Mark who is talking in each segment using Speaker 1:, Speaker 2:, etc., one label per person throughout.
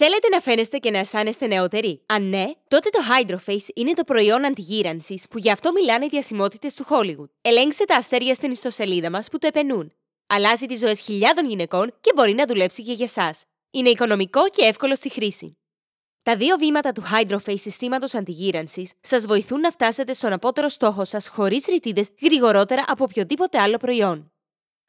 Speaker 1: Θέλετε να φαίνεστε και να αισθάνεστε νεότεροι? Αν ναι, τότε το Hydroface είναι το προϊόν αντιγύρανσης που γι' αυτό μιλάνε οι διασημότητες του Hollywood. Ελέγξτε τα αστέρια στην ιστοσελίδα μας που το επενούν. Αλλάζει τις ζωές χιλιάδων γυναικών και μπορεί να δουλέψει και για εσάς. Είναι οικονομικό και εύκολο στη χρήση. Τα 2 βήματα του Hydroface συστήματος αντιγύρανσης σας βοηθούν να φτάσετε στον απότερο στόχο σας χωρίς ρητίδες γρηγορότερα από οποιοδήποτε άλλο προϊόν.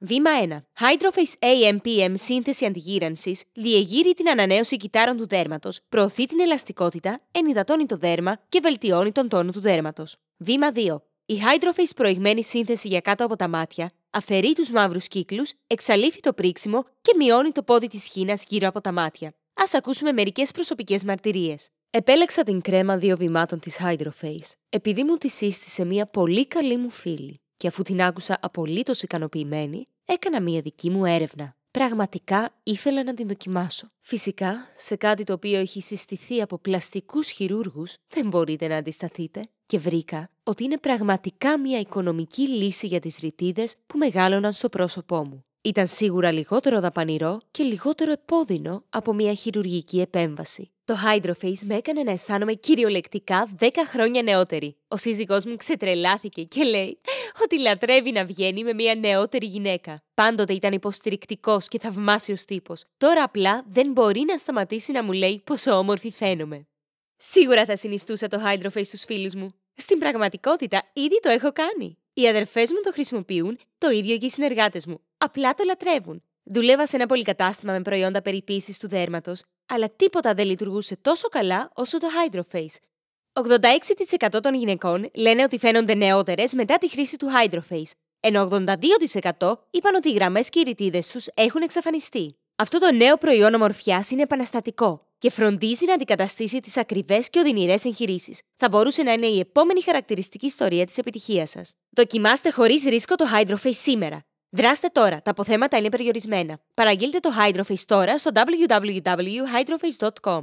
Speaker 1: Βήμα 1. Hydroface AM/PM σύνθεση αντιγύρανσης διεγείρει την ανανέωση κυττάρων του δέρματος, προωθεί την ελαστικότητα, ενυδατώνει το δέρμα και βελτιώνει τον τόνο του δέρματος. Βήμα 2. Η Hydroface προηγμένη σύνθεση για κάτω από τα μάτια αφαιρεί τους μαύρους κύκλους, εξαλείφει το πρίξιμο και μειώνει το πόδι της χήνας γύρω από τα μάτια. Ας ακούσουμε μερικές προσωπικές μαρτυρίες. Επέλεξα την κρέμα 2 βημάτων της Hydroface επειδή μου τη σύστησε μια πολύ καλή μου φίλη. Και αφού την άκουσα απολύτως ικανοποιημένη, έκανα μια δική μου έρευνα. Πραγματικά ήθελα να την δοκιμάσω. Φυσικά, σε κάτι το οποίο έχει συστηθεί από πλαστικούς χειρούργους, δεν μπορείτε να αντισταθείτε. Και βρήκα ότι είναι πραγματικά μια οικονομική λύση για τις ρητίδες που μεγάλωναν στο πρόσωπό μου. Ήταν σίγουρα λιγότερο δαπανηρό και λιγότερο επώδυνο από μια χειρουργική επέμβαση. Το Hydroface με έκανε να αισθάνομαι κυριολεκτικά 10 χρόνια νεότερη. Ο σύζυγός μου ξετρελάθηκε και λέει ότι λατρεύει να βγαίνει με μια νεότερη γυναίκα. Πάντοτε ήταν υποστηρικτικός και θαυμάσιος τύπος. Τώρα απλά δεν μπορεί να σταματήσει να μου λέει πόσο όμορφη φαίνομαι. Σίγουρα θα συνιστούσα το Hydroface στους φίλους μου. Στην πραγματικότητα ήδη το έχω κάνει. Οι αδερφές μου το χρησιμοποιούν, το ίδιο και οι συνεργάτες μου. Απλά το λατρεύουν. Δούλευα σε ένα πολυκατάστημα με προϊόντα περιποίησης του δέρματος, αλλά τίποτα δεν λειτουργούσε τόσο καλά όσο το Hydroface. 86% των γυναικών λένε ότι φαίνονται νεότερες μετά τη χρήση του Hydroface, ενώ 82% είπαν ότι οι γραμμές και οι ρητίδες τους έχουν εξαφανιστεί. Αυτό το νέο προϊόν ομορφιάς είναι επαναστατικό και φροντίζει να αντικαταστήσει τις ακριβές και οδυνηρές εγχειρήσεις. Θα μπορούσε να είναι η επόμενη χαρακτηριστική ιστορία της επιτυχίας σας. Δοκιμάστε χωρίς ρίσκο το Hydroface σήμερα. Δράστε τώρα, τα αποθέματα είναι περιορισμένα. Παραγγείλτε το Hydroface τώρα στο www.hydroface.com.